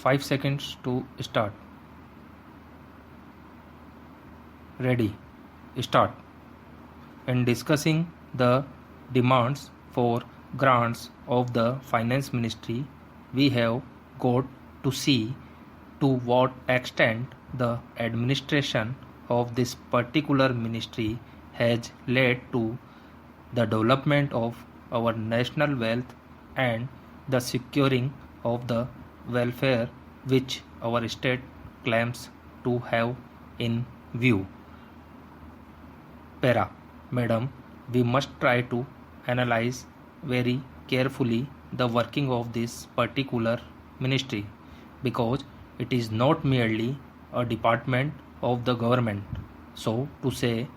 5 seconds to start. Ready. Start. In discussing the demands for grants of the Finance Ministry, we have got to see to what extent the administration of this particular ministry has led to the development of our national wealth and the securing of the welfare which our state claims to have in view. Para. Madam, we must try to analyze very carefully the working of this particular ministry because it is not merely a department of the government, so to say,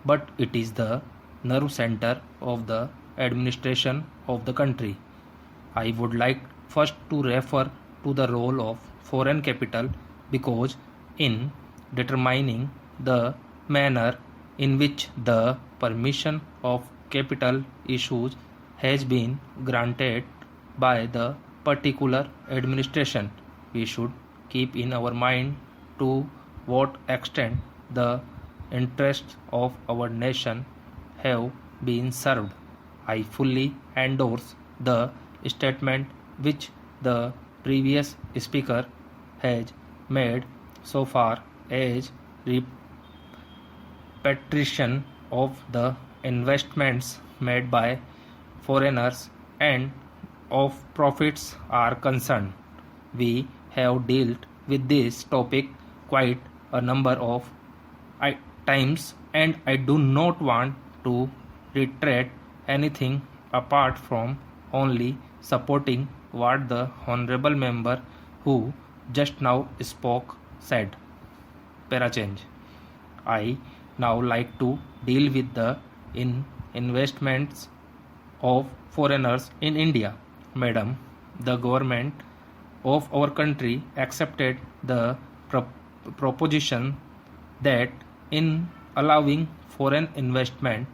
but it is the nerve center of the administration of the country. I would like first to refer to the role of foreign capital because in determining the manner in which the permission of capital issues has been granted by the particular administration, we should keep in our mind to what extent the interests of our nation have been served. I fully endorse the statement which the previous speaker has made so far as repatriation of the investments made by foreigners and of profits are concerned. We have dealt with this topic quite a number of times and I do not want to reiterate anything apart from only supporting what the honorable member who just now spoke said. Para change. I now like to deal with the investments of foreigners in India. Madam, the government of our country accepted the proposition that in allowing foreign investment,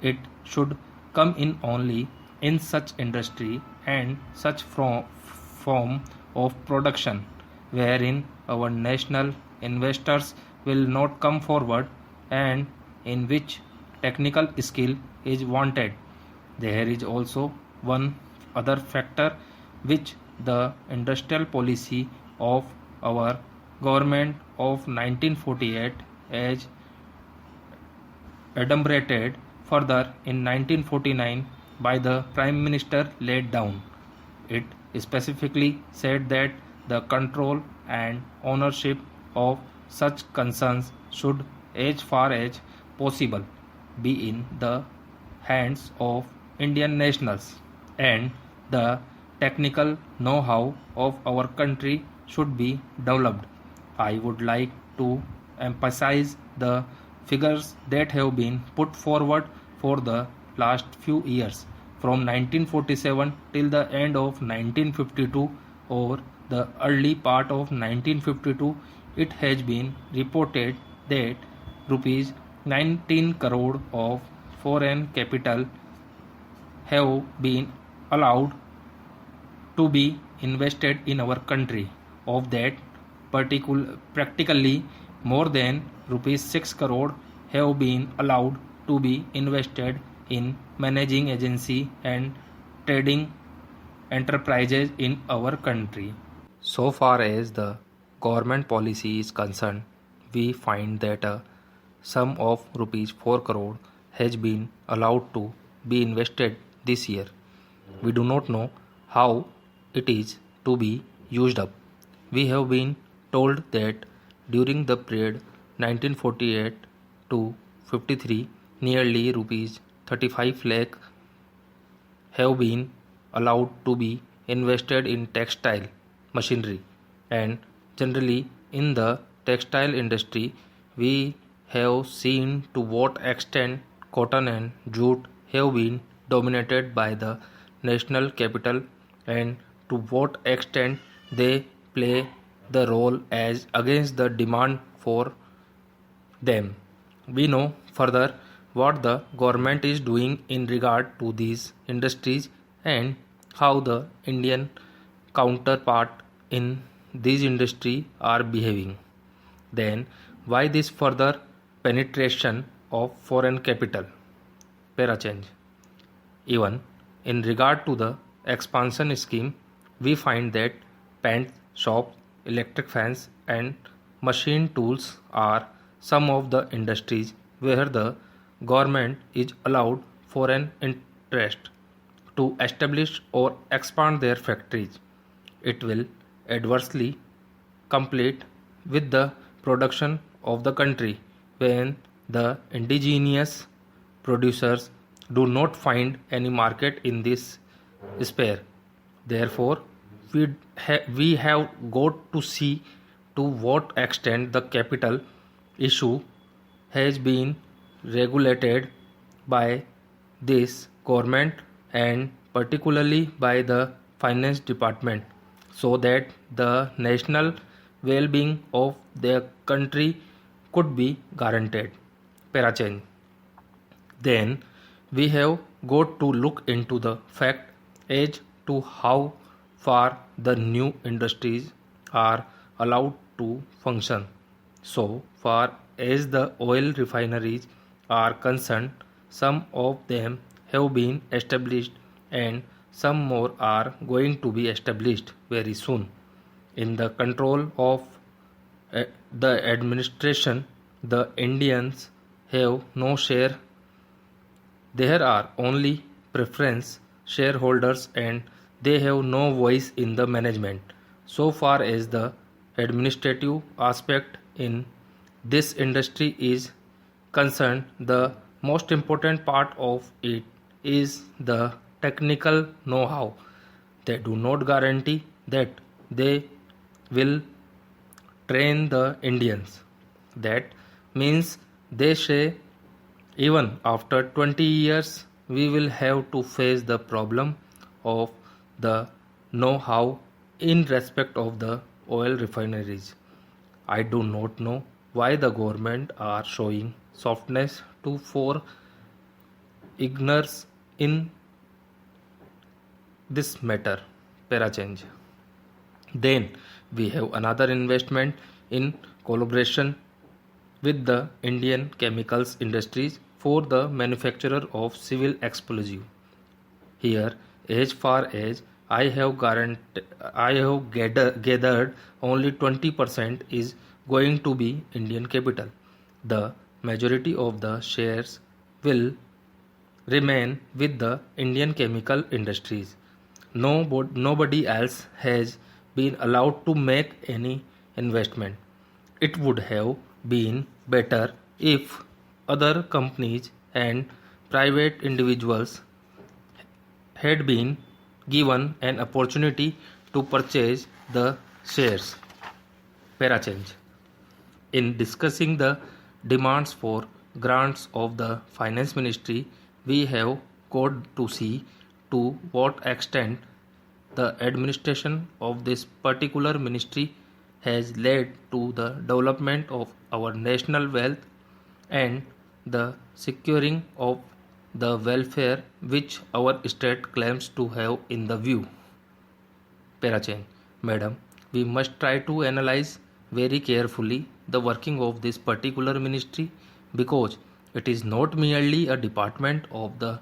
it should come in only in such industry and such form of production wherein our national investors will not come forward and in which technical skill is wanted. There is also one other factor which the industrial policy of our government of 1948 as adumbrated further in 1949 by the Prime Minister laid down. It specifically said that the control and ownership of such concerns should as far as possible be in the hands of Indian nationals and the technical know-how of our country should be developed. I would like to emphasize the figures that have been put forward for the last few years from 1947 till the end of 1952 or the early part of 1952. It has been reported that rupees 19 crore of foreign capital have been allowed to be invested in our country. Of that, practically more than rupees 6 crore have been allowed to be invested in managing agency and trading enterprises in our country. So far as the government policy is concerned, we find that a sum of rupees 4 crore has been allowed to be invested this year. We do not know how it is to be used up. We have been told that during the period 1948 to 53, nearly rupees 35 lakh have been allowed to be invested in textile machinery, and generally in the textile industry we have seen to what extent cotton and jute have been dominated by the national capital and to what extent they play the role as against the demand for them. We know further what the government is doing in regard to these industries and how the Indian counterpart in these industries are behaving. Then why this further penetration of foreign capital? Para change. Even in regard to the expansion scheme, we find that paint shops, electric fans, and machine tools are some of the industries where the government is allowed foreign interest to establish or expand their factories. It will adversely compete with the production of the country when the indigenous producers do not find any market in this sphere. Therefore, we have got to see to what extent the capital issue has been regulated by this government and particularly by the finance department so that the national well-being of their country could be guaranteed. Parachange. Then we have got to look into the fact as to how far the new industries are allowed to function. So far as the oil refineries are concerned, some of them have been established and some more are going to be established very soon. In the control of the administration, the Indians have no share. There are only preference shareholders and they have no voice in the management. So far as the administrative aspect in this industry is concerned, the most important part of it is the technical know-how. They do not guarantee that they will train the Indians. That means they say even after 20 years we will have to face the problem of the know-how in respect of the oil refineries. I do not know why the government are showing softness to for ignorance in this matter. Parachange. Then we have another investment in collaboration with the Indian chemicals industries for the manufacture of civil explosive. Here, as far as I have gathered only 20% is going to be Indian capital. The majority of the shares will remain with the Indian chemical industries. Nobody else has been allowed to make any investment. It would have been better if other companies and private individuals had been given an opportunity to purchase the shares. Parachange. In discussing the demands for grants of the finance ministry, we have got to see to what extent the administration of this particular ministry has led to the development of our national wealth and the securing of the welfare which our state claims to have in the view. Parachain. Madam, we must try to analyze very carefully the working of this particular ministry because it is not merely a department of the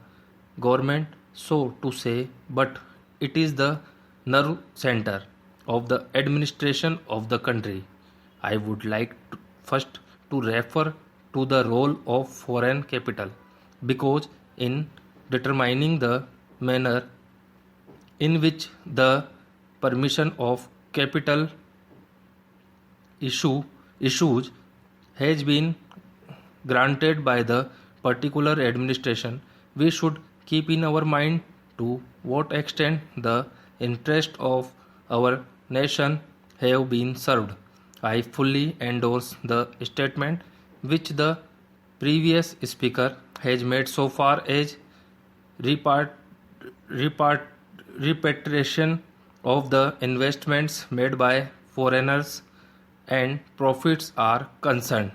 government, so to say, but it is the nerve center of the administration of the country. I would like first to refer to the role of foreign capital because in determining the manner in which the permission of capital issues has been granted by the particular administration, we should keep in our mind to what extent the interest of our nation have been served. I fully endorse the statement which the previous speaker has made so far as repatriation of the investments made by foreigners and profits are concerned.